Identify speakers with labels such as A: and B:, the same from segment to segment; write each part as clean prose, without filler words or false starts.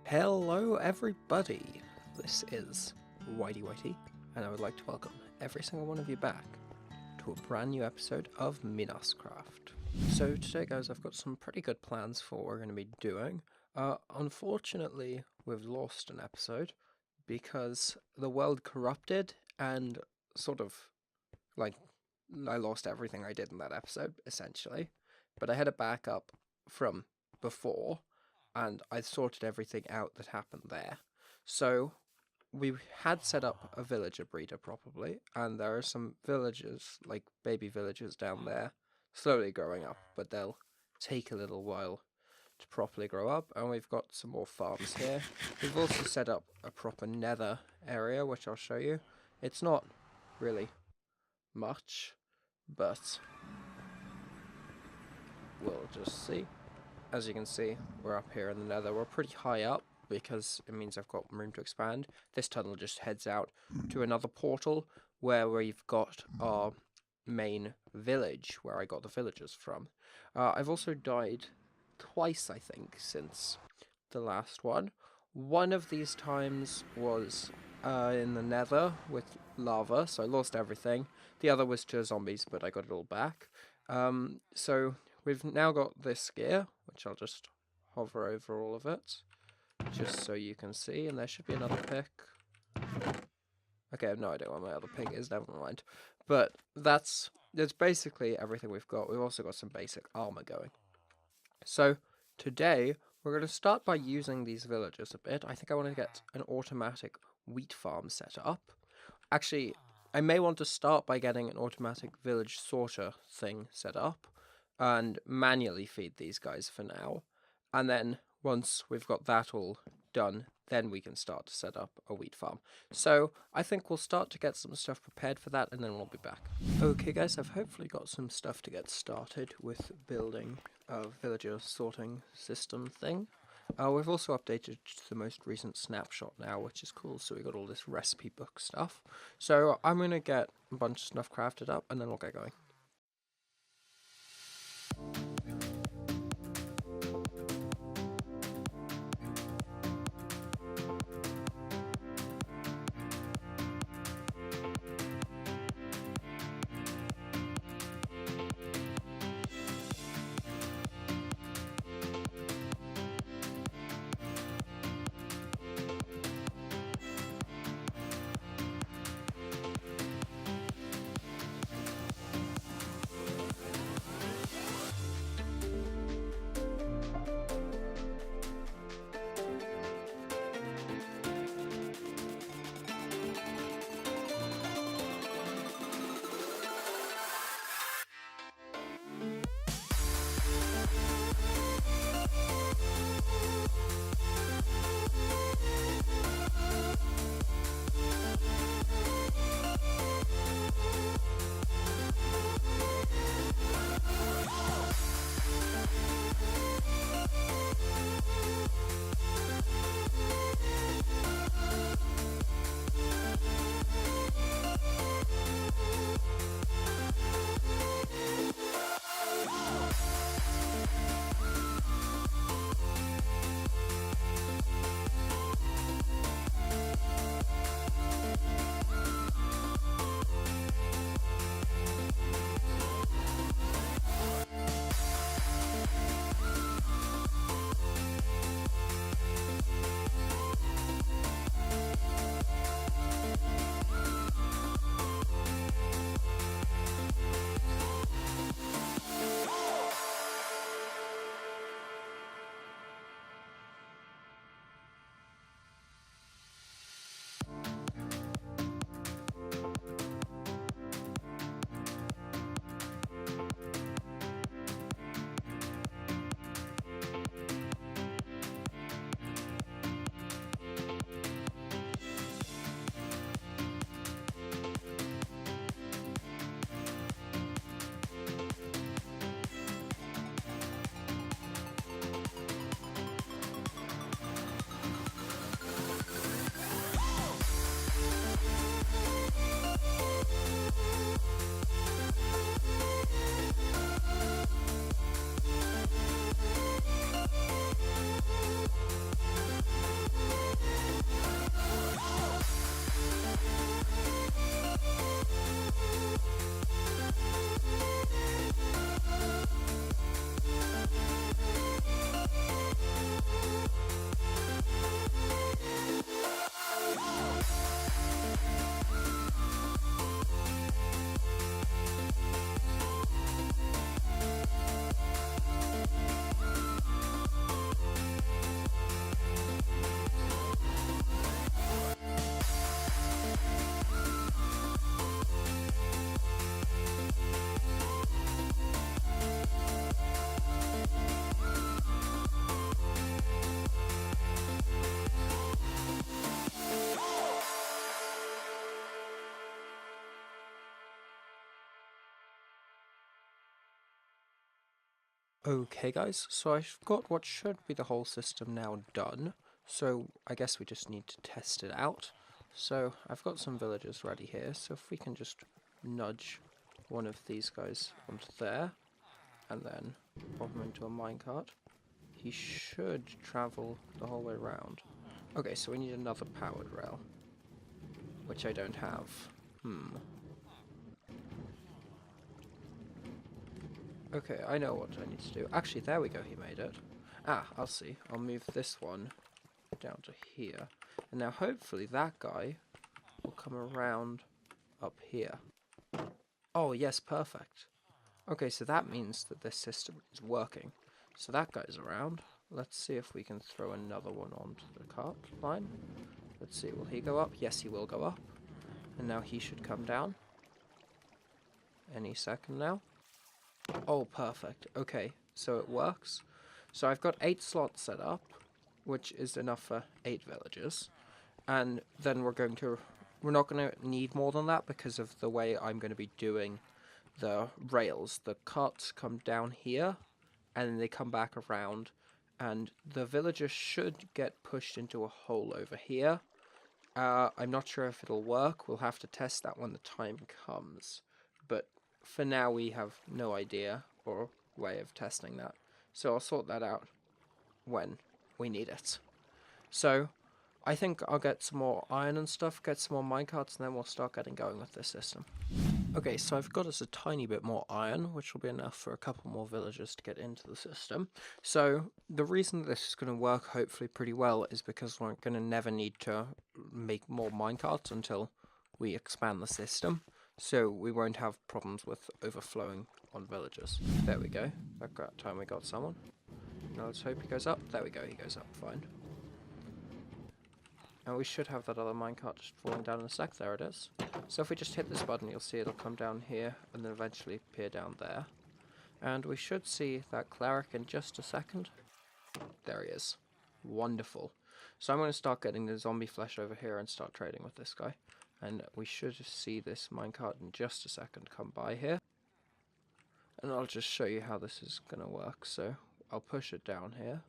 A: Hello everybody, this is YDYT, and I would like to welcome every single one of you back to a brand new episode of MinasCraft. So today guys, I've got some pretty good plans for what we're going to be doing. Unfortunately, we've lost an episode because the world corrupted and sort of, like, I lost everything I did in that episode, essentially. But I had a backup from before, and I sorted everything out that happened there. So we had set up a villager breeder probably, and there are some villagers, like baby villagers down there, slowly growing up, but they'll take a little while to properly grow up. And we've got some more farms here. We've also set up a proper nether area, which I'll show you. It's not really much, but we'll just see. As you can see, we're up here in the nether. We're pretty high up because it means I've got room to expand. This tunnel just heads out to another portal where we've got our main village, where I got the villagers from. I've also died twice, I think, since the last one. One of these times was in the nether with lava, so I lost everything. The other was to zombies, but I got it all back. So we've now got this gear, which I'll just hover over all of it, just so you can see, and there should be another pick. Okay, I have no idea where my other pick is, never mind. But that's basically everything we've got. We've also got some basic armor going. So today, we're going to start by using these villagers a bit. I think I want to get an automatic wheat farm set up. Actually, I may want to start by getting an automatic village sorter thing set up and manually feed these guys for now. And then once we've got that all done, then we can start to set up a wheat farm. So I think we'll start to get some stuff prepared for that, and then we'll be back. Okay guys, I've hopefully got some stuff to get started with building a villager sorting system thing. We've also updated to the most recent snapshot now, which is cool, so we got all this recipe book stuff. So I'm going to get a bunch of stuff crafted up, and then we'll get going. Okay guys, so I've got what should be the whole system now done, so I guess we just need to test it out. So I've got some villagers ready here, so if we can just nudge one of these guys onto there, and then pop him into a minecart, he should travel the whole way around. Okay, so we need another powered rail, which I don't have. Okay, I know what I need to do. Actually, there we go, he made it. Ah, I'll see. I'll move this one down to here. And now hopefully that guy will come around up here. Oh, yes, perfect. Okay, so that means that this system is working. So that guy's around. Let's see if we can throw another one onto the cart line. Let's see, will he go up? Yes, he will go up. And now he should come down. Any second now. Oh, perfect. Okay, so it works. So I've got 8 slots set up, which is enough for 8 villagers. And then we're not going to need more than that because of the way I'm going to be doing the rails. The carts come down here, and then they come back around, and the villagers should get pushed into a hole over here. I'm not sure if it'll work. We'll have to test that when the time comes. But for now, we have no idea or way of testing that. So I'll sort that out when we need it. So I think I'll get some more iron and stuff, get some more minecarts, and then we'll start getting going with this system. Okay, so I've got us a tiny bit more iron, which will be enough for a couple more villagers to get into the system. So the reason that this is going to work hopefully pretty well is because we're going to never need to make more minecarts until we expand the system. So we won't have problems with overflowing on villagers. There we go. That time we got someone. Now let's hope he goes up. There we go, he goes up fine. And we should have that other minecart just falling down in a sec. There it is. So if we just hit this button, you'll see it'll come down here and then eventually appear down there. And we should see that cleric in just a second. There he is. Wonderful. So I'm going to start getting the zombie flesh over here and start trading with this guy. And we should see this minecart in just a second come by here. And I'll just show you how this is going to work. So I'll push it down here.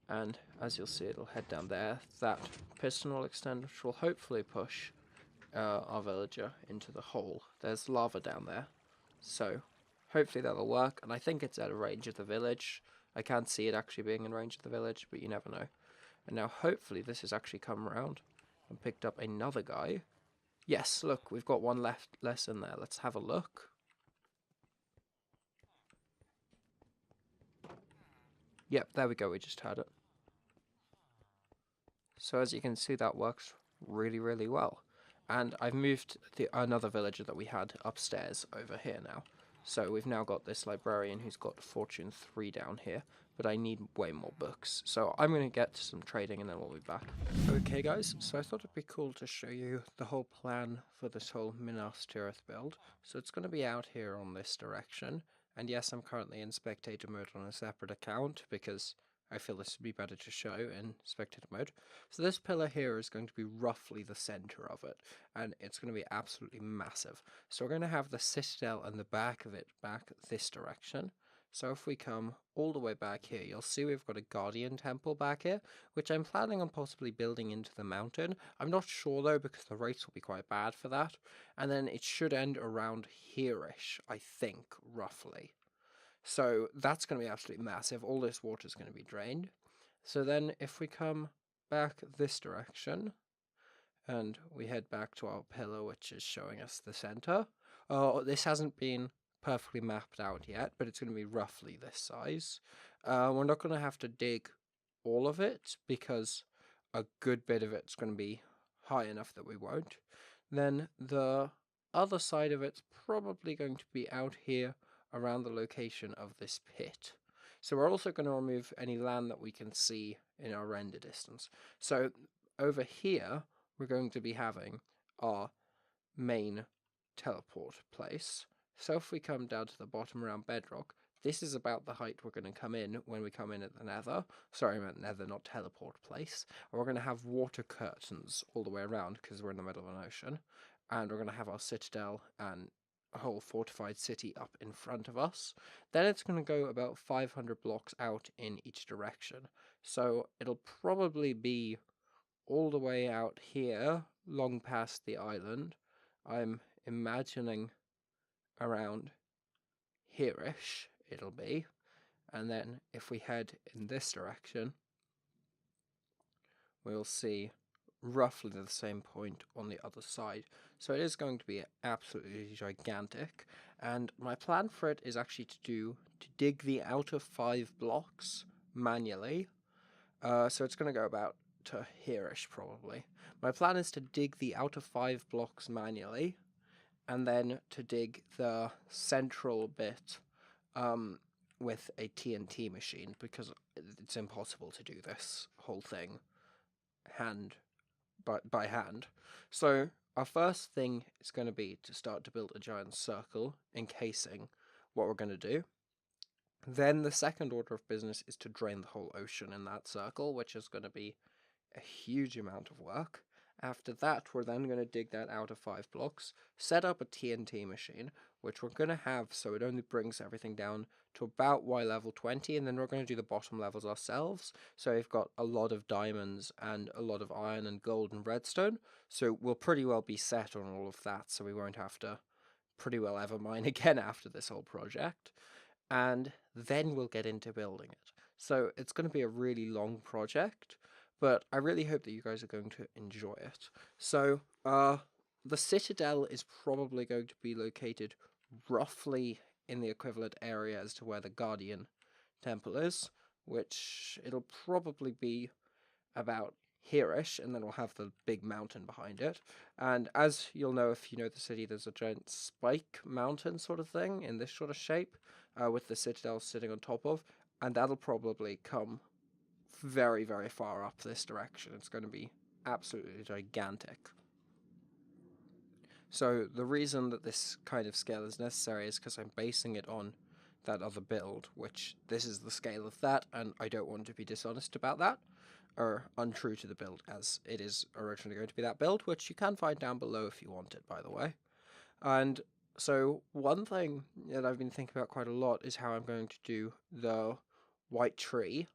A: And as you'll see, it'll head down there. That piston will extend, which will hopefully push our villager into the hole. There's lava down there, so hopefully that'll work. And I think it's at a range of the village. I can't see it actually being in range of the village, but you never know. And now hopefully this has actually come around and picked up another guy. Yes, look, we've got one less in there. Let's have a look. Yep, there we go, we just had it. So as you can see, that works really, really well. And I've moved another villager that we had upstairs over here now. So we've now got this librarian who's got Fortune 3 down here, but I need way more books. So I'm going to get some trading and then we'll be back. Okay guys, so I thought it'd be cool to show you the whole plan for this whole Minas Tirith build. So it's going to be out here on this direction. And yes, I'm currently in spectator mode on a separate account because I feel this would be better to show in spectator mode. So this pillar here is going to be roughly the center of it, and it's going to be absolutely massive. So we're going to have the citadel and the back of it back this direction. So if we come all the way back here, you'll see we've got a guardian temple back here, which I'm planning on possibly building into the mountain. I'm not sure though, because the rates will be quite bad for that. And then it should end around here-ish, I think, roughly. So that's going to be absolutely massive. All this water is going to be drained. So then if we come back this direction and we head back to our pillar, which is showing us the center. Oh, this hasn't been perfectly mapped out yet, but it's going to be roughly this size. We're not going to have to dig all of it because a good bit of it's going to be high enough that we won't. Then the other side of it's probably going to be out here around the location of this pit. So we're also going to remove any land that we can see in our render distance. So over here, we're going to be having our main teleport place. So if we come down to the bottom around bedrock, this is about the height we're going to come in when we come in at the nether. Sorry, I meant nether, not teleport place. And we're going to have water curtains all the way around because we're in the middle of an ocean. And we're going to have our citadel and whole fortified city up in front of us. Then it's going to go about 500 blocks out in each direction. So it'll probably be all the way out here, long past the island. I'm imagining around here-ish it'll be. And then if we head in this direction, we'll see roughly the same point on the other side. So it is going to be absolutely gigantic, and my plan for it is actually to dig the outer 5 blocks manually. So it's going to go about to here-ish probably. My plan is to dig the outer 5 blocks manually, and then to dig the central bit with a TNT machine, because it's impossible to do this whole thing by hand. So our first thing is going to be to start to build a giant circle encasing what we're going to do. Then the second order of business is to drain the whole ocean in that circle, which is going to be a huge amount of work. After that, we're then going to dig that out of 5 blocks, set up a TNT machine, which we're going to have so it only brings everything down to about Y level 20, and then we're going to do the bottom levels ourselves. So we've got a lot of diamonds and a lot of iron and gold and redstone, so we'll pretty well be set on all of that, so we won't have to pretty well ever mine again after this whole project. And then we'll get into building it. So it's going to be a really long project, but I really hope that you guys are going to enjoy it. So, the citadel is probably going to be located roughly in the equivalent area as to where the Guardian Temple is, which it'll probably be about here-ish, and then we'll have the big mountain behind it. And as you'll know if you know the city, there's a giant spike mountain sort of thing in this sort of shape, with the citadel sitting on top of, and that'll probably come very, very far up this direction. It's going to be absolutely gigantic. So the reason that this kind of scale is necessary is because I'm basing it on that other build, which this is the scale of that, and I don't want to be dishonest about that, or untrue to the build, as it is originally going to be that build, which you can find down below if you want it, by the way. And so one thing that I've been thinking about quite a lot is how I'm going to do the white tree,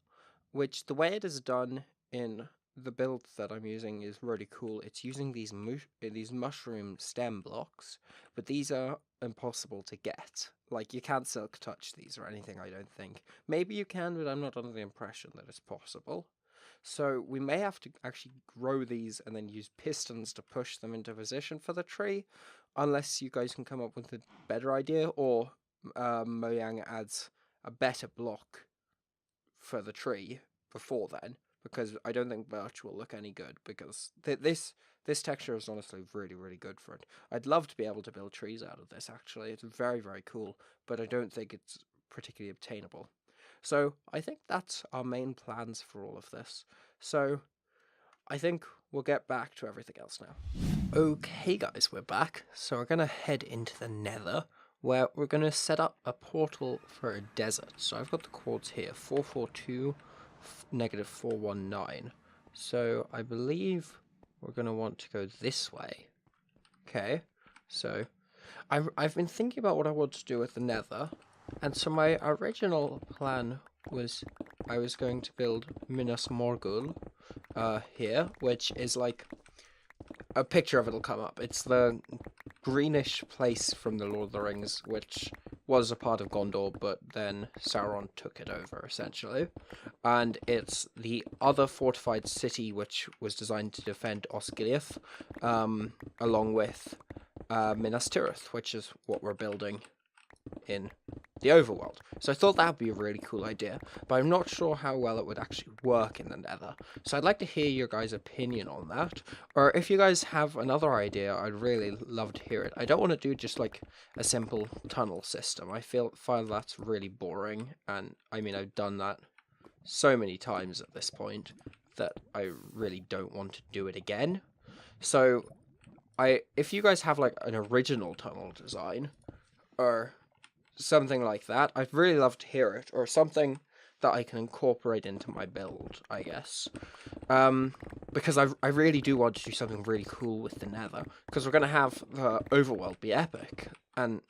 A: which the way it is done in the build that I'm using is really cool. It's using these mushroom stem blocks, but these are impossible to get. Like, you can't silk touch these or anything, I don't think. Maybe you can, but I'm not under the impression that it's possible. So we may have to actually grow these and then use pistons to push them into position for the tree, unless you guys can come up with a better idea, or Mojang adds a better block for the tree before then, because I don't think birch will look any good, because this texture is honestly really, really good for it. I'd love to be able to build trees out of this, actually. It's very, very cool, but I don't think it's particularly obtainable. So I think that's our main plans for all of this. So I think we'll get back to everything else now. Okay guys, we're back. So we're going to head into the nether, where we're going to set up a portal for a desert. So I've got the coords here, 442, -419. So I believe we're going to want to go this way. Okay, so I've been thinking about what I want to do with the nether. And so my original plan was I was going to build Minas Morgul here, which is like a picture of it'll come up. It's the greenish place from the Lord of the Rings, which was a part of Gondor, but then Sauron took it over, essentially. And it's the other fortified city, which was designed to defend Osgiliath, along with Minas Tirith, which is what we're building in the overworld. So I thought that would be a really cool idea, but I'm not sure how well it would actually work in the nether. So I'd like to hear your guys' opinion on that, or if you guys have another idea, I'd really love to hear it. I don't want to do just like a simple tunnel system. I find that's really boring, and I mean, I've done that so many times at this point that I really don't want to do it again. So if you guys have like an original tunnel design, or something like that, I'd really love to hear it, or something that I can incorporate into my build, I guess. Because I really do want to do something really cool with the Nether, because we're going to have the overworld be epic, and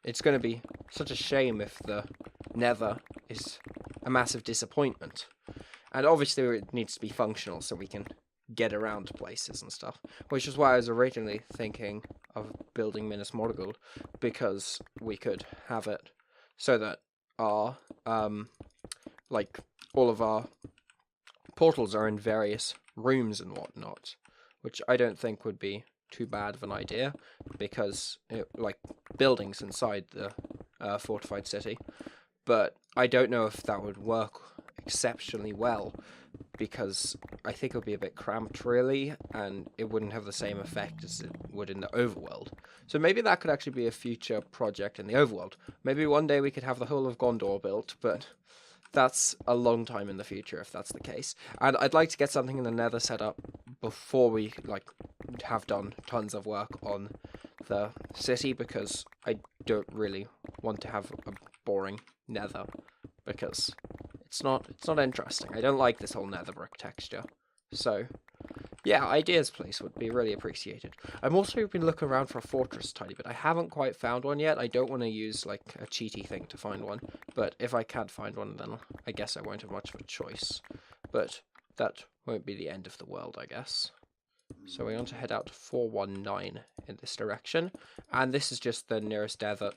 A: it's going to be such a shame if the Nether is a massive disappointment. And obviously it needs to be functional so we can get around places and stuff, which is why I was originally thinking of building Minas Morgul, because we could have it so that our like all of our portals are in various rooms and whatnot, which I don't think would be too bad of an idea, because like buildings inside the fortified city. But I don't know if that would work exceptionally well, because I think it would be a bit cramped, really, and it wouldn't have the same effect as it would in the overworld. So maybe that could actually be a future project in the overworld. Maybe one day we could have the whole of Gondor built, but that's a long time in the future if that's the case. And I'd like to get something in the Nether set up before we have done tons of work on the city, because I don't really want to have a boring Nether, because it's not interesting. I don't like this whole nether brick texture. So yeah, ideas please would be really appreciated. I'm also been looking around for a fortress a tiny bit. I haven't quite found one yet. I don't want to use like a cheaty thing to find one, but if I can't find one, then I guess I won't have much of a choice. But that won't be the end of the world, I guess. So we want to head out to 419 in this direction, and this is just the nearest desert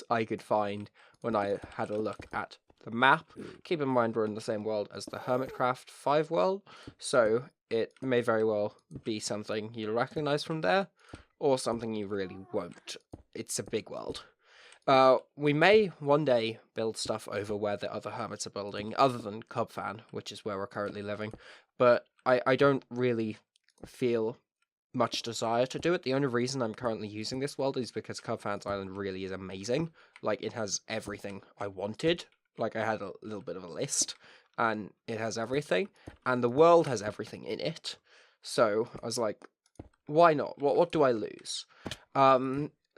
A: I could find when I had a look at the map. Keep in mind we're in the same world as the Hermitcraft 5 world, so it may very well be something you'll recognize from there, or something you really won't. It's a big world. We may one day build stuff over where the other hermits are building, other than Cubfan, which is where we're currently living, but I don't really feel much desire to do it. The only reason I'm currently using this world is because Cubfan's Island really is amazing. Like, it has everything I wanted. Like, I had a little bit of a list, and it has everything, and the world has everything in it. So I was like, why not? What do I lose?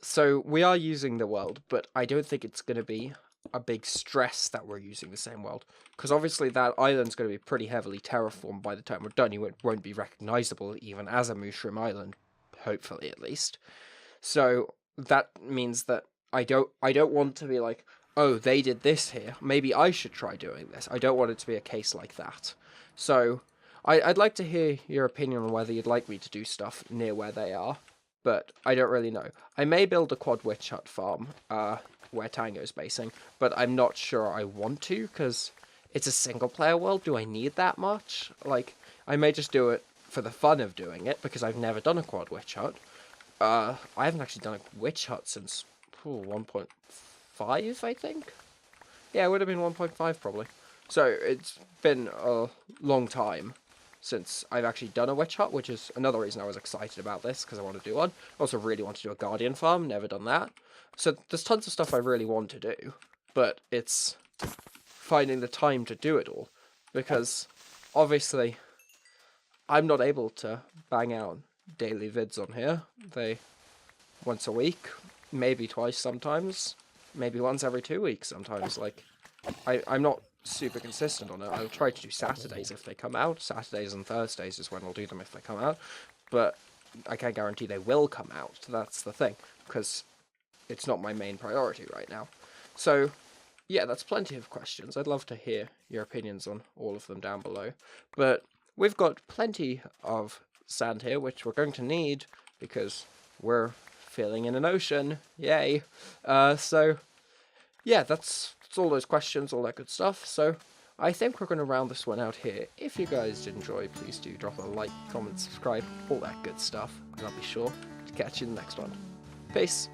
A: So we are using the world, but I don't think it's going to be a big stress that we're using the same world, because obviously that island's going to be pretty heavily terraformed by the time we're done. It won't be recognizable even as a mushroom island, hopefully at least. So that means that I don't want to be like, oh, they did this here, maybe I should try doing this. I don't want it to be a case like that. So I'd like to hear your opinion on whether you'd like me to do stuff near where they are, but I don't really know. I may build a quad witch hut farm where Tango's basing, but I'm not sure I want to, because it's a single player world. Do I need that much? Like, I may just do it for the fun of doing it, because I've never done a quad witch hut. I haven't actually done a witch hut since 1.5, I think? Yeah, it would have been 1.5 probably. So it's been a long time since I've actually done a witch hut, which is another reason I was excited about this, because I want to do one. I also really want to do a guardian farm, never done that. So there's tons of stuff I really want to do, but it's finding the time to do it all, because obviously I'm not able to bang out daily vids on here. They once a week, maybe twice sometimes, maybe once every 2 weeks sometimes. Like, I'm not super consistent on it. I'll try to do Saturdays if they come out. Saturdays and Thursdays is when I'll do them if they come out, but I can't guarantee they will come out. That's the thing, because it's not my main priority right now. So yeah, that's plenty of questions. I'd love to hear your opinions on all of them down below, but we've got plenty of sand here, which we're going to need because we're filling in an ocean. Yay. So yeah, that's all those questions, all that good stuff. So I think we're going to round this one out here. If you guys did enjoy, please do drop a like, comment, subscribe, all that good stuff, and I'll be sure to catch you in the next one. Peace.